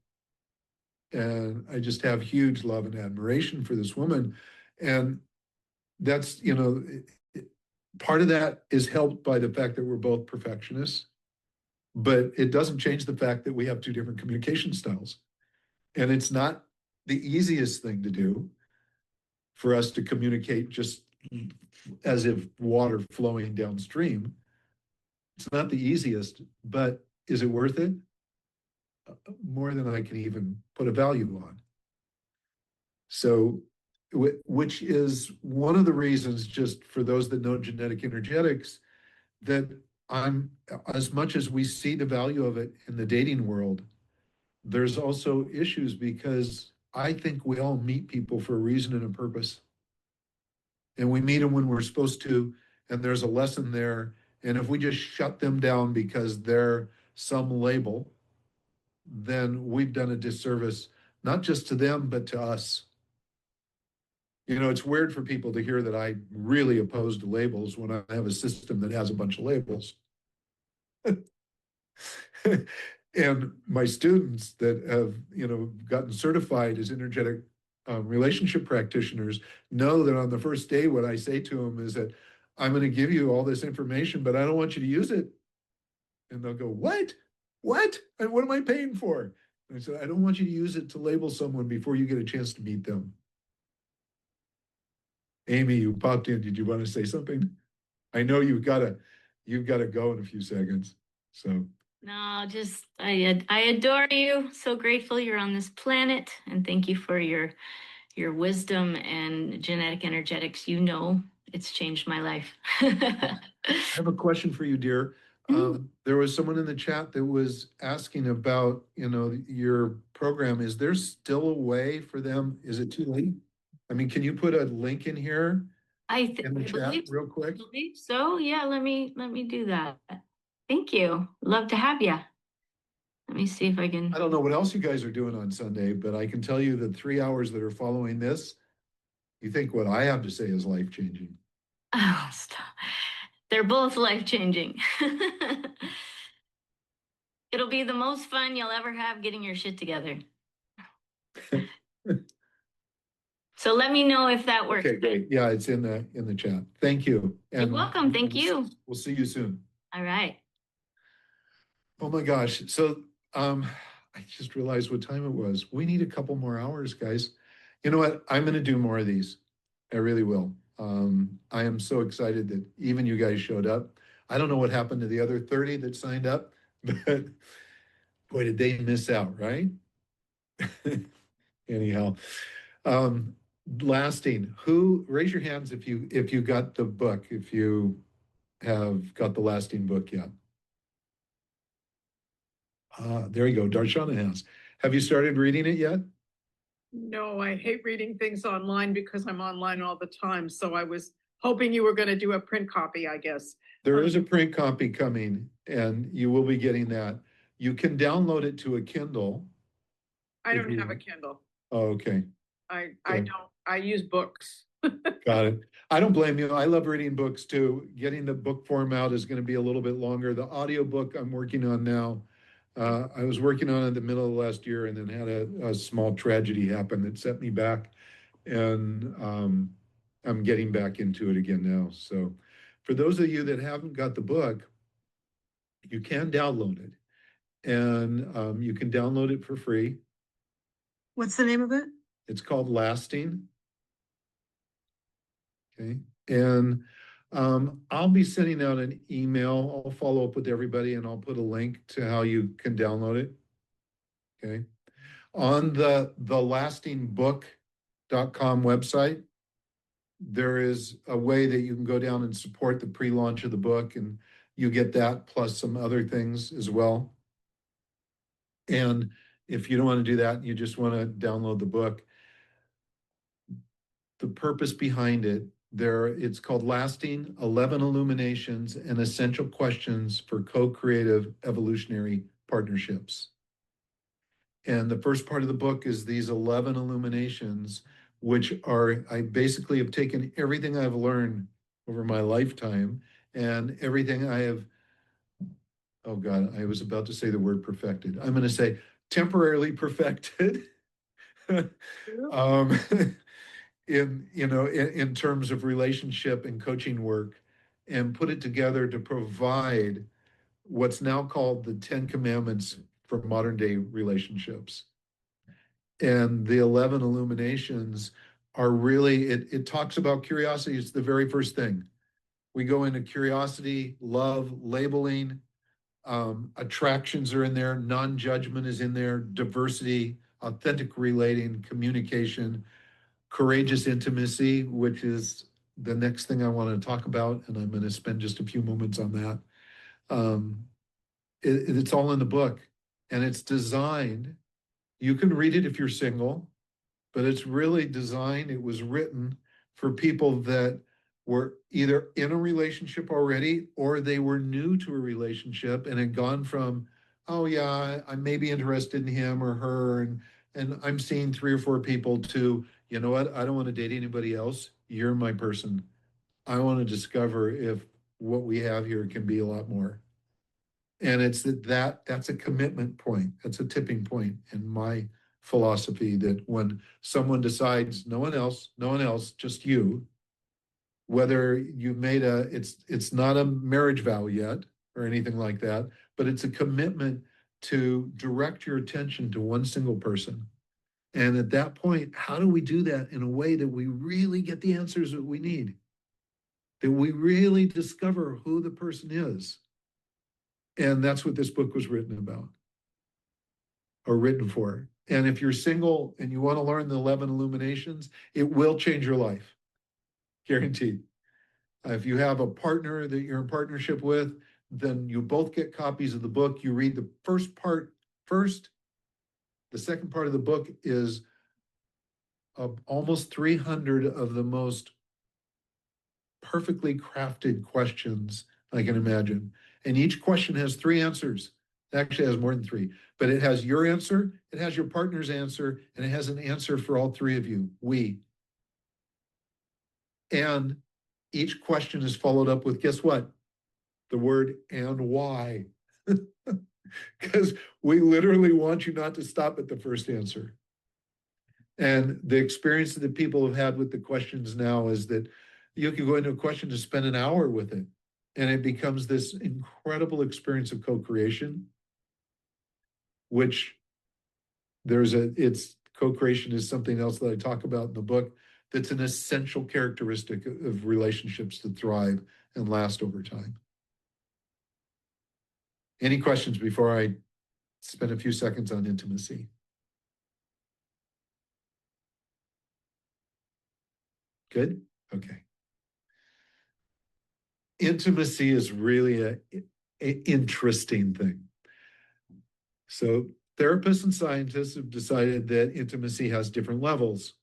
And I just have huge love and admiration for this woman. And that's, part of that is helped by the fact that we're both perfectionists, but it doesn't change the fact that we have 2 different communication styles. And it's not the easiest thing to do for us to communicate just as if water flowing downstream. It's not the easiest, but is it worth it? More than I can even put a value on. So, which is one of the reasons, just for those that know genetic energetics, that I'm, as much as we see the value of it in the dating world, there's also issues because I think we all meet people for a reason and a purpose. And we meet them when we're supposed to, and there's a lesson there. And if we just shut them down because they're some label, then we've done a disservice, not just to them, but to us. You know, it's weird for people to hear that I really oppose to labels when I have a system that has a bunch of labels. And my students that have, you know, gotten certified as energetic relationship practitioners know that on the first day, what I say to them is that I'm going to give you all this information, but I don't want you to use it. And they'll go, what? What? And what am I paying for? And I said, I don't want you to use it to label someone before you get a chance to meet them. Amy, you popped in. Did you want to say something? I know you've got to go in a few seconds. So No, just I adore you. So grateful you're on this planet, and thank you for your wisdom and genetic energetics. You know, it's changed my life. I have a question for you, dear. There was someone in the chat that was asking about, you know, your program. Is there still a way for them? Is it too late? I mean, can you put a link in here in the chat real quick? believe so. Yeah, let me do that. Thank you. Love to have you. Let me see if I can. I don't know what else you guys are doing on Sunday, but I can tell you that 3 hours that are following this, you think what I have to say is life-changing. Oh, stop. They're both life-changing. It'll be the most fun you'll ever have getting your shit together. So let me know if that works. Okay, great. Yeah, it's in the chat. Thank you. You're welcome. Thank you. We'll see you soon. All right. Oh my gosh. So I just realized what time it was. We need a couple more hours, guys. You know what? I'm gonna do more of these. I really will. I am so excited that even you guys showed up. I don't know what happened to the other 30 that signed up, but boy, did they miss out, right? Anyhow. Lasting. Who, raise your hands if you got the book, if you have got the lasting book yet. There you go. Darshana has. Have you started reading it yet? No, I hate reading things online because I'm online all the time. So I was hoping you were going to do a print copy, I guess. There is a print copy coming, and you will be getting that. You can download it to a Kindle. I don't have a Kindle. Oh, okay. I use books. Got it. I don't blame you. I love reading books too. Getting the book form out is going to be a little bit longer. The audiobook I'm working on now. I was working on it in the middle of last year and then had a small tragedy happen that set me back. And I'm getting back into it again now. So for those of you that haven't got the book, you can download it. And you can download it for free. What's the name of it? It's called Lasting. Okay. And I'll be sending out an email. I'll follow up with everybody and I'll put a link to how you can download it. Okay. On the lastingbook.com website, there is a way that you can go down and support the pre-launch of the book, and you get that plus some other things as well. And if you don't want to do that, you just want to download the book. The purpose behind it, it's called Lasting 11 Illuminations and Essential Questions for Co-Creative Evolutionary Partnerships. And the first part of the book is these 11 illuminations, which are, I basically have taken everything I've learned over my lifetime and everything I have, oh God, I was about to say the word perfected. I'm going to say temporarily perfected. In terms of relationship and coaching work, and put it together to provide what's now called the 10 Commandments for modern day relationships. And the 11 illuminations are really, it talks about curiosity. It's the very first thing. We go into curiosity, love, labeling, attractions are in there, non-judgment is in there, diversity, authentic relating, communication, courageous intimacy, which is the next thing I want to talk about, and I'm going to spend just a few moments on that. It's all in the book, and it's designed. You can read it if you're single, but it's really designed. It was written for people that were either in a relationship already or they were new to a relationship and had gone from oh yeah, I may be interested in him or her, and I'm seeing 3 or 4 people to, you know what, I don't want to date anybody else. You're my person. I want to discover if what we have here can be a lot more. And it's that's a commitment point. That's a tipping point in my philosophy that when someone decides no one else, just you, whether you've made it's not a marriage vow yet or anything like that, but it's a commitment to direct your attention to one single person. And at that point, how do we do that in a way that we really get the answers that we need? That we really discover who the person is. And that's what this book was written about or written for. And if you're single and you want to learn the 11 illuminations, it will change your life. Guaranteed. If you have a partner that you're in partnership with, then you both get copies of the book. You read the first part first. The second part of the book is almost 300 of the most perfectly crafted questions I can imagine. And each question has 3 answers. It actually has more than 3, but it has your answer, it has your partner's answer, and it has an answer for all 3 of you, we. And each question is followed up with, guess what? The word and why. Because we literally want you not to stop at the first answer. And the experience that people have had with the questions now is that you can go into a question to spend an hour with it. And it becomes this incredible experience of co-creation, which co-creation is something else that I talk about in the book. That's an essential characteristic of relationships to thrive and last over time. Any questions before I spend a few seconds on intimacy? Good? Okay. Intimacy is really an interesting thing. So therapists and scientists have decided that intimacy has different levels.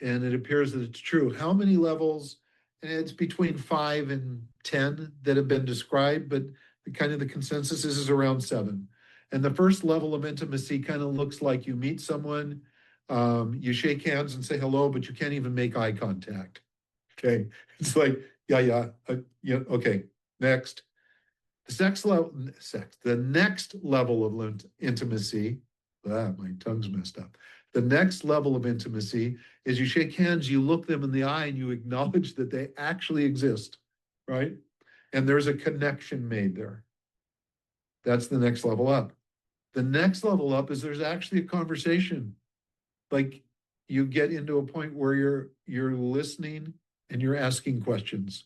And it appears that it's true. How many levels? And it's between 5 and 10 that have been described, but the consensus is around 7. And the first level of intimacy kind of looks like you meet someone, you shake hands and say hello, but you can't even make eye contact. Okay. It's like, yeah, okay, next. The next level of intimacy, my tongue's messed up. The next level of intimacy is you shake hands, you look them in the eye, and you acknowledge that they actually exist, right? And there's a connection made there. That's the next level up. The next level up is there's actually a conversation. Like you get into a point where you're listening and you're asking questions.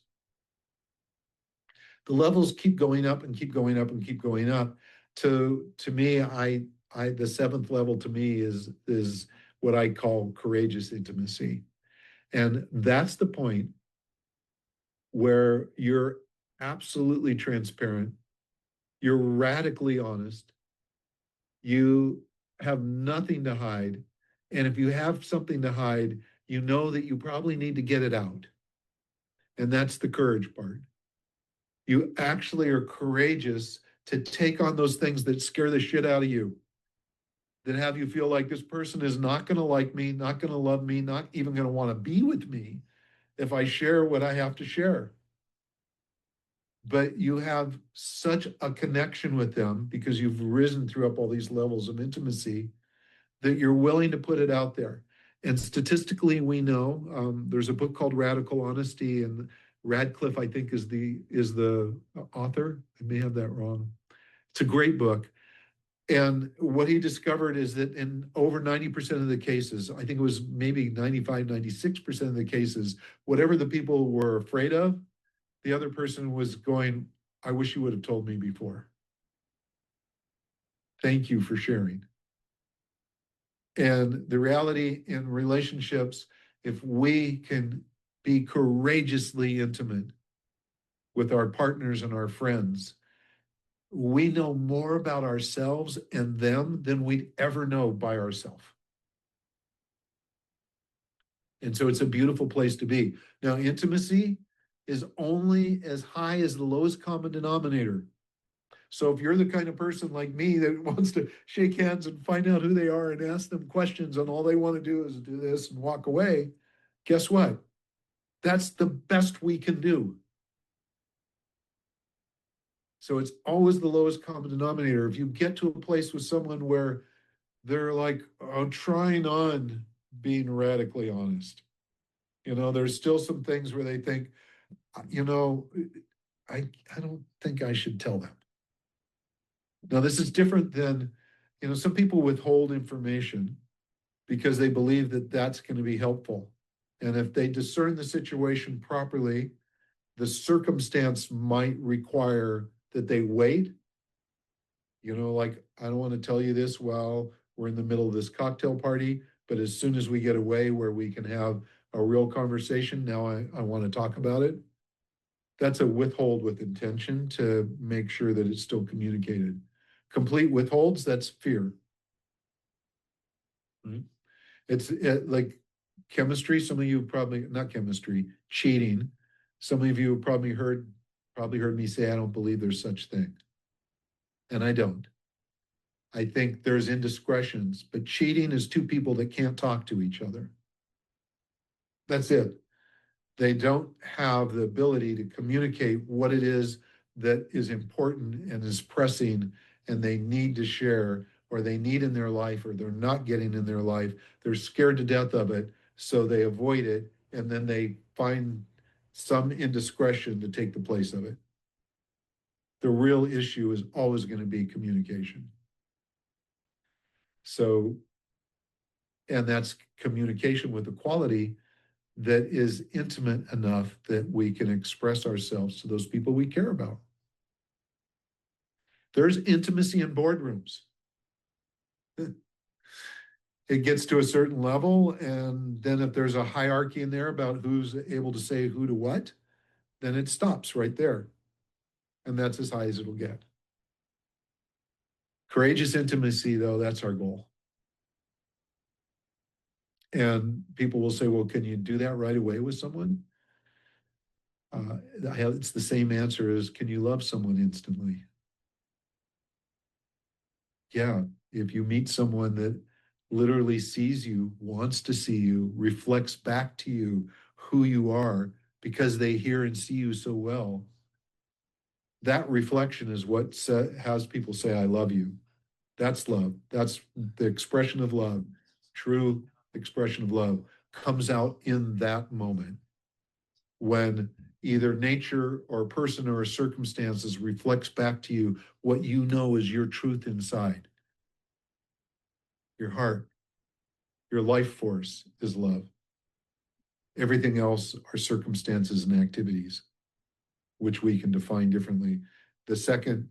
The levels keep going up and keep going up and keep going up. To me, the 7th level to me is what I call courageous intimacy. And that's the point where you're absolutely transparent, you're radically honest, you have nothing to hide. And if you have something to hide, you know that you probably need to get it out. And that's the courage part. You actually are courageous to take on those things that scare the shit out of you, that have you feel like this person is not going to like me, not going to love me, not even going to want to be with me if I share what I have to share. But you have such a connection with them because you've risen through up all these levels of intimacy that you're willing to put it out there. And statistically, we know there's a book called Radical Honesty, and Radcliffe, I think, is the author. I may have that wrong. It's a great book. And what he discovered is that in over 90% of the cases, I think it was maybe 95, 96% of the cases, whatever the people were afraid of, the other person was going, I wish you would have told me before. Thank you for sharing. And the reality in relationships, if we can be courageously intimate with our partners and our friends, we know more about ourselves and them than we'd ever know by ourselves. And so it's a beautiful place to be. Now, intimacy is only as high as the lowest common denominator. So if you're the kind of person like me that wants to shake hands and find out who they are and ask them questions and all they want to do is do this and walk away, guess what? That's the best we can do. So it's always the lowest common denominator. If you get to a place with someone where they're like, oh, trying on being radically honest, there's still some things where they think, you know, I don't think I should tell them. Now, this is different than, some people withhold information because they believe that that's going to be helpful. And if they discern the situation properly, the circumstance might require that they wait. Like, I don't want to tell you this while we're in the middle of this cocktail party, but as soon as we get away where we can have a real conversation, now I want to talk about it. That's a withhold with intention to make sure that it's still communicated. Complete withholds, that's fear. Right? It's like chemistry. Some of you probably, not chemistry, cheating. Some of you have probably heard me say, I don't believe there's such thing. And I don't. I think there's indiscretions, but cheating is two people that can't talk to each other. That's it. They don't have the ability to communicate what it is that is important and is pressing and they need to share or they need in their life or they're not getting in their life. They're scared to death of it, so they avoid it, and then they find some indiscretion to take the place of it. The real issue is always going to be communication. So, and that's communication with a quality that is intimate enough that we can express ourselves to those people we care about. There's intimacy in boardrooms. It gets to a certain level, and then if there's a hierarchy in there about who's able to say who to what, then it stops right there. And that's as high as it'll get. Courageous intimacy, though, that's our goal. And people will say, well, can you do that right away with someone? It's the same answer as, can you love someone instantly? Yeah, if you meet someone that literally sees you, wants to see you, reflects back to you who you are because they hear and see you so well, that reflection is what has people say, I love you. That's love. That's the expression of love. True expression of love comes out in that moment when either nature or person or circumstances reflects back to you what you know is your truth inside. Your heart, your life force is love. Everything else are circumstances and activities, which we can define differently. The second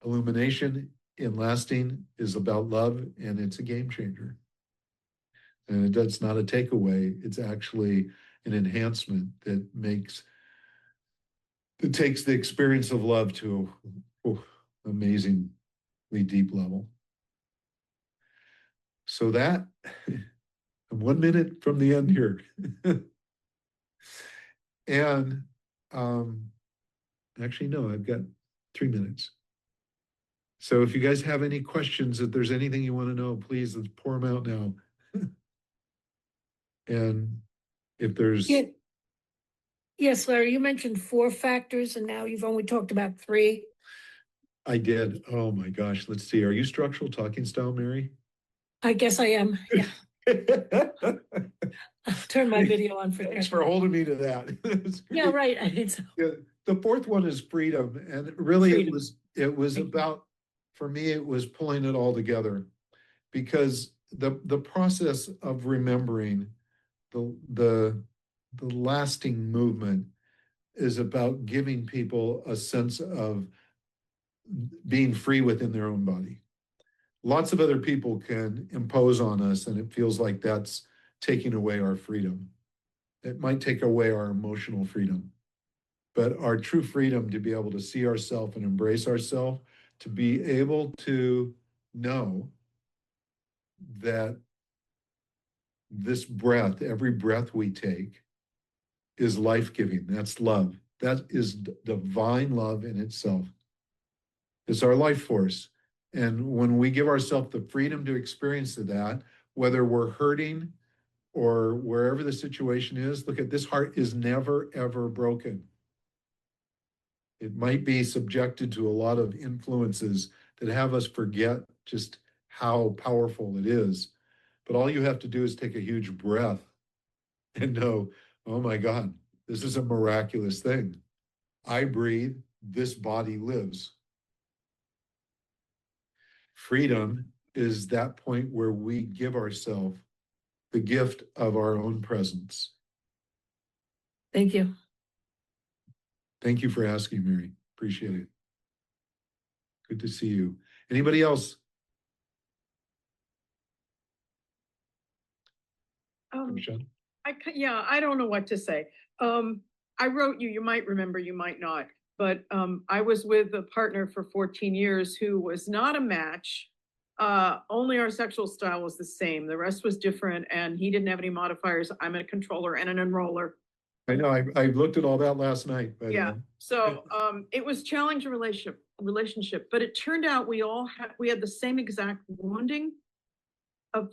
illumination in lasting is about love, and it's a game changer. And it's not a takeaway, it's actually an enhancement that takes the experience of love to an amazingly deep level. So that, I'm 1 minute from the end here. And actually, no, I've got 3 minutes. So if you guys have any questions, if there's anything you want to know, please, let's pour them out now. And if there's... Yeah. Yes, Larry, you mentioned 4 factors and now you've only talked about 3. I did. Oh my gosh. Let's see. Are you structural talking style, Mary? I guess I am. Yeah. I'll turn my video on for Thanks that. for holding me to that. Yeah, right. I think so. Yeah, the fourth one is freedom. And really Freedom. it was Thank you. about, for me, it was pulling it all together, because the process of remembering the lasting movement is about giving people a sense of being free within their own body. Lots of other people can impose on us, and it feels like that's taking away our freedom. It might take away our emotional freedom, but our true freedom to be able to see ourselves and embrace ourselves, to be able to know that this breath, every breath we take, is life-giving. That's love. That is divine love in itself. It's our life force. And when we give ourselves the freedom to experience that, whether we're hurting or wherever the situation is, look at this heart is never, ever broken. It might be subjected to a lot of influences that have us forget just how powerful it is. But all you have to do is take a huge breath and know, oh my God, this is a miraculous thing. I breathe, this body lives. Freedom is that point where we give ourselves the gift of our own presence. Thank you. Thank you for asking, Mary. Appreciate it. Good to see you. Anybody else? Michelle? Yeah, I don't know what to say. I wrote you might remember, you might not, but I was with a partner for 14 years who was not a match. Only our sexual style was the same. The rest was different, and he didn't have any modifiers. I'm a controller and an enroller. I know, I looked at all that last night, but Yeah, so it was challenging relationship, but it turned out we had the same exact wounding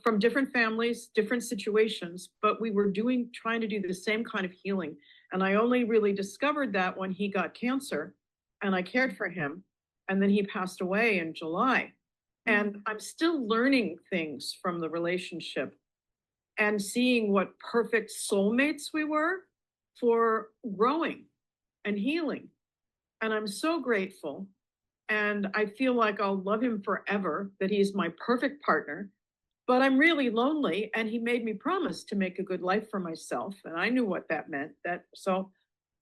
from different families, different situations, but we were trying to do the same kind of healing. And I only really discovered that when he got cancer and I cared for him. And then he passed away in July. And I'm still learning things from the relationship and seeing what perfect soulmates we were for growing and healing. And I'm so grateful. And I feel like I'll love him forever, that he's my perfect partner. But I'm really lonely, and he made me promise to make a good life for myself. And I knew what that meant. So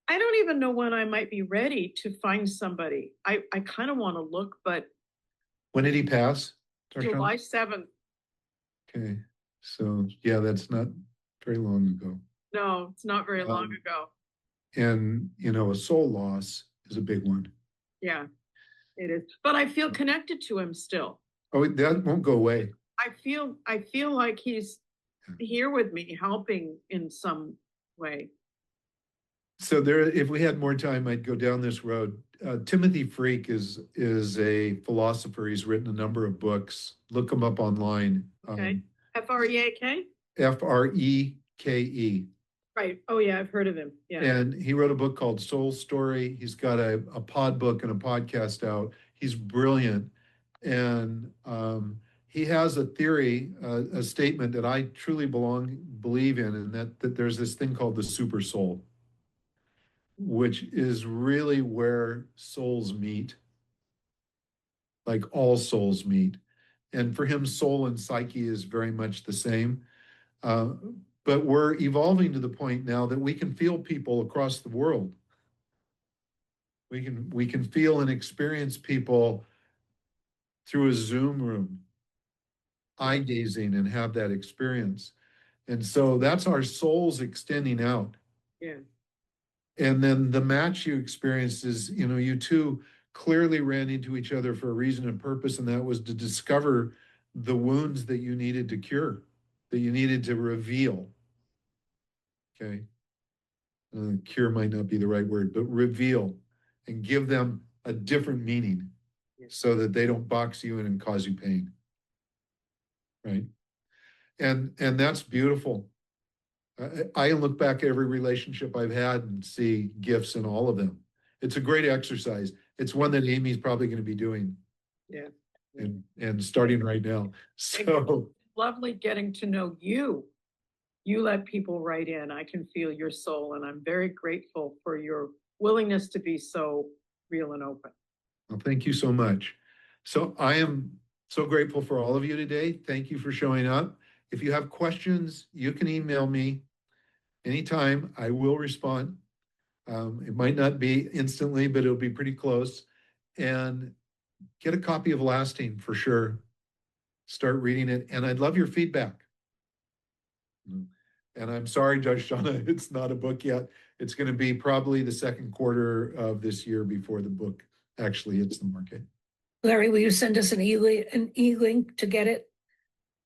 I don't even know when I might be ready to find somebody. I kind of want to look, but when did he pass? July 7th. Okay, so yeah, that's not very long ago. No, it's not very long ago. And, a soul loss is a big one. Yeah, it is. But I feel connected to him still. Oh, that won't go away. I feel like he's here with me, helping in some way. So if we had more time, I'd go down this road. Timothy Freak is a philosopher. He's written a number of books. Look him up online. Okay. Freak? Freke. Right. Oh yeah, I've heard of him. Yeah. And he wrote a book called Soul Story. He's got a pod book and a podcast out. He's brilliant. And he has a theory, a statement that I truly believe in, and that there's this thing called the super soul, which is really where souls meet, like all souls meet. And for him, soul and psyche is very much the same. But we're evolving to the point now that we can feel people across the world. We can feel and experience people through a Zoom room, eye gazing, and have that experience. And so that's our souls extending out. Yeah. And then the match you experienced is, you two clearly ran into each other for a reason and purpose, and that was to discover the wounds that you needed to cure, that you needed to reveal. Okay. Cure might not be the right word, but reveal and give them a different meaning so that they don't box you in and cause you pain. Right. And that's beautiful. I look back at every relationship I've had and see gifts in all of them. It's a great exercise. It's one that Amy's probably going to be doing. Yeah. And starting right now. So lovely getting to know you. You let people write in. I can feel your soul, and I'm very grateful for your willingness to be so real and open. Well, thank you so much. So I am so grateful for all of you today. Thank you for showing up. If you have questions, you can email me anytime. I will respond. It might not be instantly, but it'll be pretty close. And get a copy of Lasting for sure. Start reading it. And I'd love your feedback. And I'm sorry, Judge Shauna, it's not a book yet. It's going to be probably the second quarter of this year before the book actually hits the market. Larry, will you send us an e-link to get it?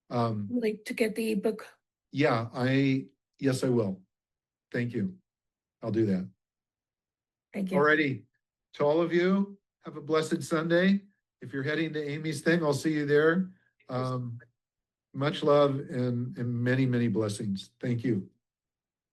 Like to get the ebook? Yeah, yes, I will. Thank you. I'll do that. Thank you. Alrighty. To all of you, have a blessed Sunday. if you're heading to Amy's thing, I'll see you there. Much love and many, many blessings. Thank you.